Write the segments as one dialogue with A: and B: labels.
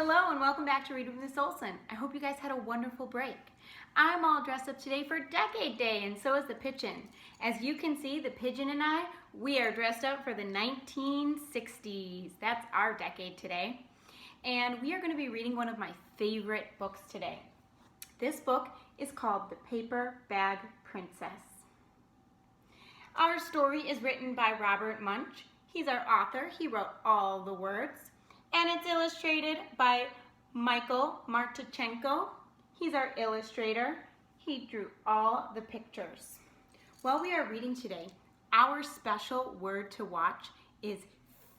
A: Hello and welcome back to Read with Miss Olson. I hope you guys had a wonderful break. I'm all dressed up today for Decade Day and so is the pigeon. As you can see, the pigeon and I, we are dressed up for the 1960s. That's our decade today. And we are going to be reading one of my favorite books today. This book is called The Paper Bag Princess. Our story is written by Robert Munch. He's our author. He wrote all the words. And it's illustrated by Michael Martuchenko. He's our illustrator. He drew all the pictures. While we are reading today, our special word to watch is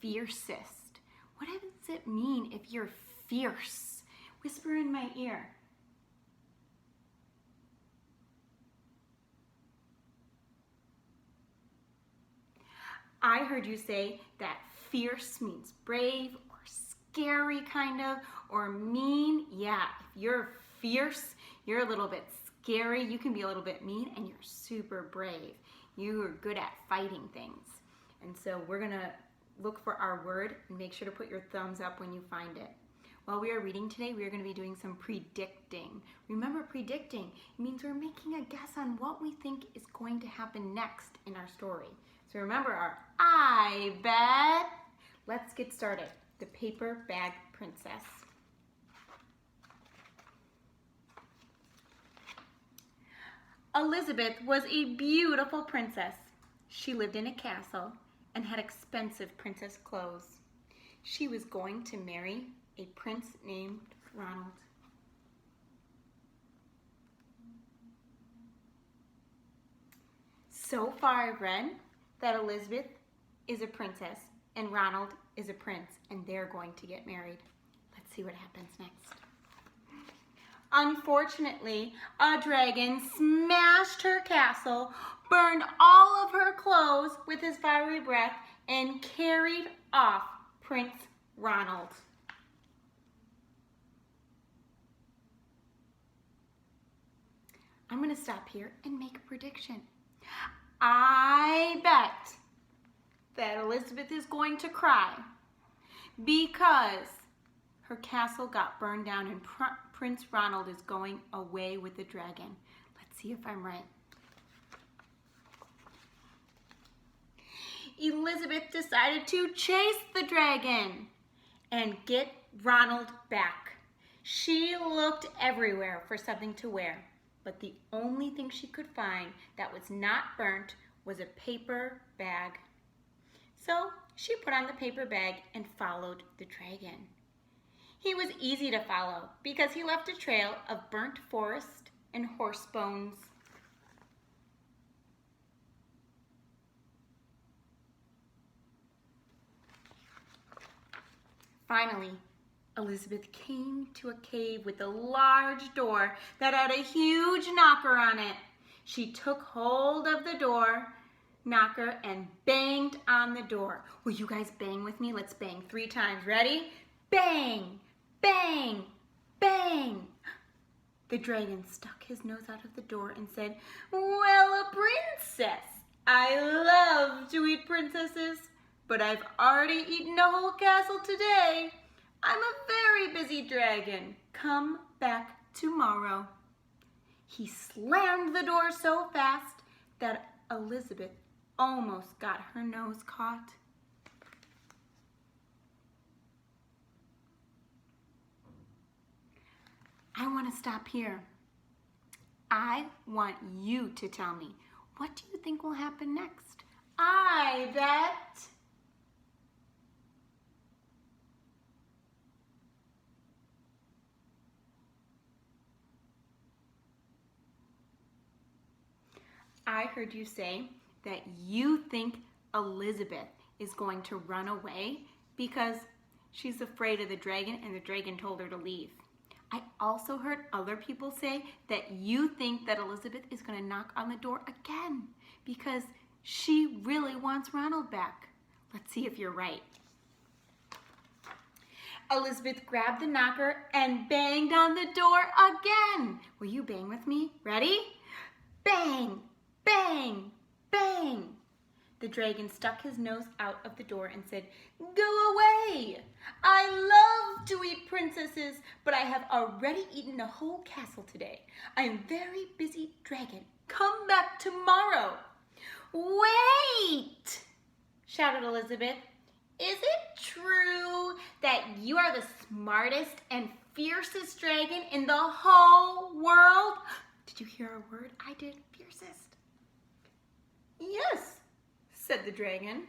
A: fiercest. What does it mean if you're fierce? Whisper in my ear. I heard you say that fierce means brave or scary kind of, or mean. Yeah, if you're fierce, you're a little bit scary. You can be a little bit mean and you're super brave. You are good at fighting things. And so we're gonna look for our word and make sure to put your thumbs up when you find it. While we are reading today, we are going to be doing some predicting. Remember, predicting means we're making a guess on what we think is going to happen next in our story. So remember our I bet. Let's get started. The Paper Bag Princess. Elizabeth was a beautiful princess. She lived in a castle and had expensive princess clothes. She was going to marry a prince named Ronald. So far I've read that Elizabeth is a princess and Ronald is a prince and they're going to get married. Let's see what happens next. Unfortunately, a dragon smashed her castle, burned all of her clothes with his fiery breath, and carried off Prince Ronald. I'm going to stop here and make a prediction. I bet that Elizabeth is going to cry because her castle got burned down and Prince Ronald is going away with the dragon. Let's see if I'm right. Elizabeth decided to chase the dragon and get Ronald back. She looked everywhere for something to wear, but the only thing she could find that was not burnt was a paper bag. So she put on the paper bag and followed the dragon. He was easy to follow because he left a trail of burnt forest and horse bones. Finally, Elizabeth came to a cave with a large door that had a huge knocker on it. She took hold of the door knocker and banged on the door. Will you guys bang with me? Let's bang 3 times. Ready? Bang, bang, bang. The dragon stuck his nose out of the door and said, "Well, a princess. I love to eat princesses, but I've already eaten a whole castle today. I'm a very busy dragon. Come back tomorrow." He slammed the door so fast that Elizabeth almost got her nose caught. I want to stop here. I want you to tell me, what do you think will happen next? I bet. I heard you say that you think Elizabeth is going to run away because she's afraid of the dragon and the dragon told her to leave. I also heard other people say that you think that Elizabeth is going to knock on the door again because she really wants Ronald back. Let's see if you're right. Elizabeth grabbed the knocker and banged on the door again. Will you bang with me? Ready? Bang, bang, bang. The dragon stuck his nose out of the door and said, "Go away! I love to eat princesses, but I have already eaten a whole castle today. I am very busy dragon. Come back tomorrow. Wait, shouted Elizabeth. Is it true that you are the smartest and fiercest dragon in the whole world? Did you hear a word? I did. Fiercest. Yes, said the dragon.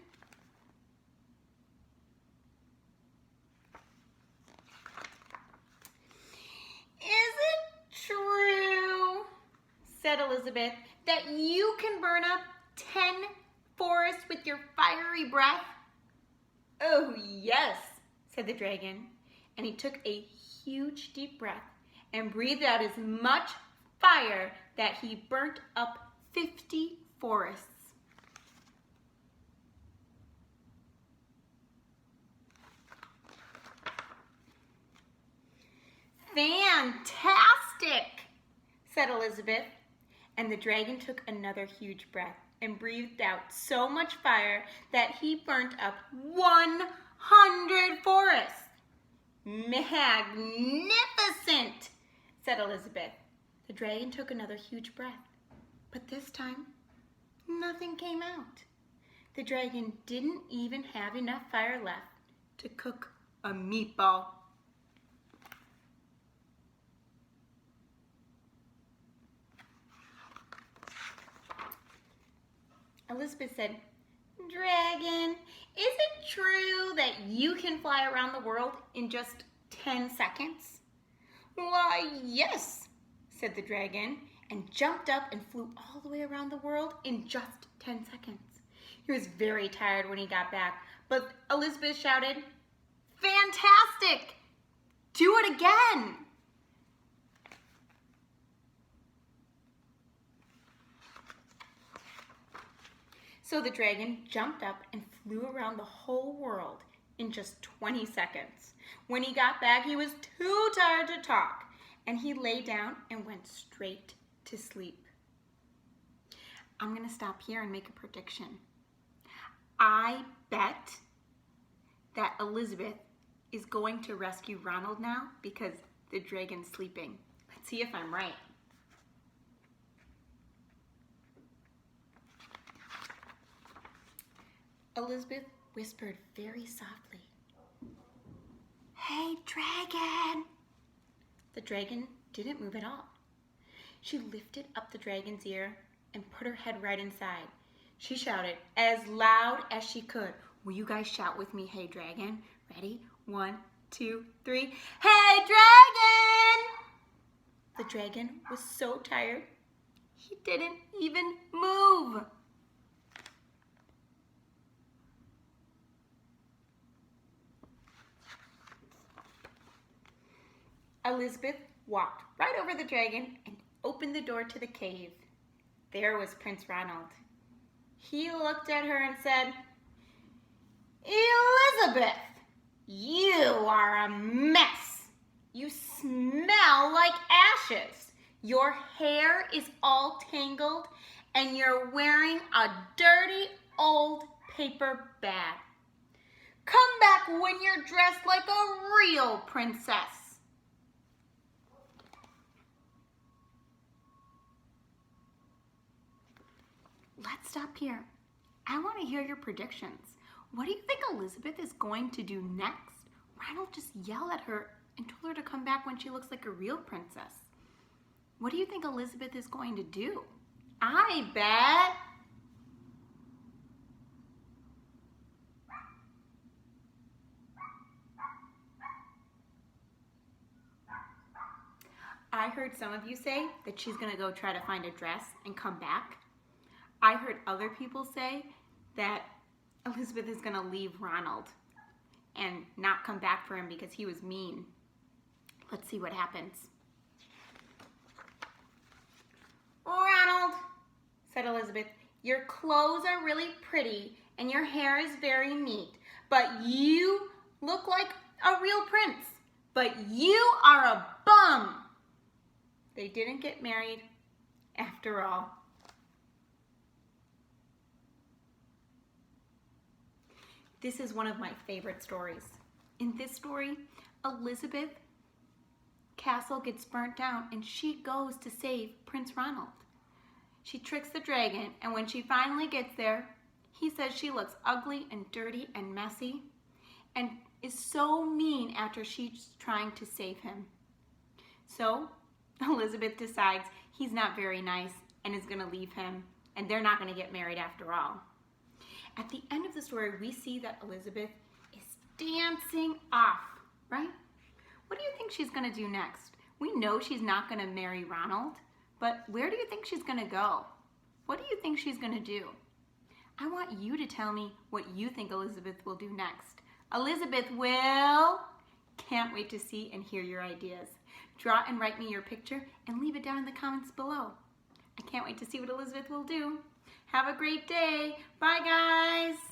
A: Is it true, said Elizabeth, that you can burn up 10 forests with your fiery breath? Oh, yes, said the dragon, and he took a huge deep breath and breathed out as much fire that he burnt up 50 forests. Fantastic, said Elizabeth, and the dragon took another huge breath and breathed out so much fire that he burnt up 100 forests. Magnificent, said Elizabeth. The dragon took another huge breath, but this time nothing came out. The dragon didn't even have enough fire left to cook a meatball. Elizabeth said, Dragon, is it true that you can fly around the world in just 10 seconds? Why, yes, said the dragon, and jumped up and flew all the way around the world in just 10 seconds. He was very tired when he got back, but Elizabeth shouted, Fantastic! Do it again! So the dragon jumped up and flew around the whole world in just 20 seconds. When he got back, he was too tired to talk, and he lay down and went straight to sleep. I'm going to stop here and make a prediction. I bet that Elizabeth is going to rescue Ronald now because the dragon's sleeping. Let's see if I'm right. Elizabeth whispered very softly, Hey, dragon! The dragon didn't move at all. She lifted up the dragon's ear and put her head right inside. She shouted as loud as she could. Will you guys shout with me, Hey, dragon? Ready? 1, 2, 3. Hey, dragon! The dragon was so tired, he didn't even move. Elizabeth walked right over the dragon and opened the door to the cave. There was Prince Ronald. He looked at her and said, Elizabeth, you are a mess. You smell like ashes. Your hair is all tangled and you're wearing a dirty old paper bag. Come back when you're dressed like a real princess. Let's stop here. I want to hear your predictions. What do you think Elizabeth is going to do next? Ronald just yelled at her and told her to come back when she looks like a real princess. What do you think Elizabeth is going to do? I bet I heard some of you say that she's going to go try to find a dress and come back. I heard other people say that Elizabeth is going to leave Ronald and not come back for him because he was mean. Let's see what happens. Ronald, said Elizabeth, your clothes are really pretty and your hair is very neat, but you look like a real prince, but you are a bum. They didn't get married after all. This is one of my favorite stories. In this story, Elizabeth castle gets burnt down and she goes to save Prince Ronald. She tricks the dragon, and when she finally gets there, he says she looks ugly and dirty and messy and is so mean after she's trying to save him. So Elizabeth decides he's not very nice and is going to leave him, and they're not going to get married after all. At the end of the story, we see that Elizabeth is dancing off, right? What do you think she's going to do next? We know she's not going to marry Ronald, but where do you think she's going to go? What do you think she's going to do? I want you to tell me what you think Elizabeth will do next. Elizabeth will... Can't wait to see and hear your ideas. Draw and write me your picture and leave it down in the comments below. I can't wait to see what Elizabeth will do. Have a great day. Bye, guys.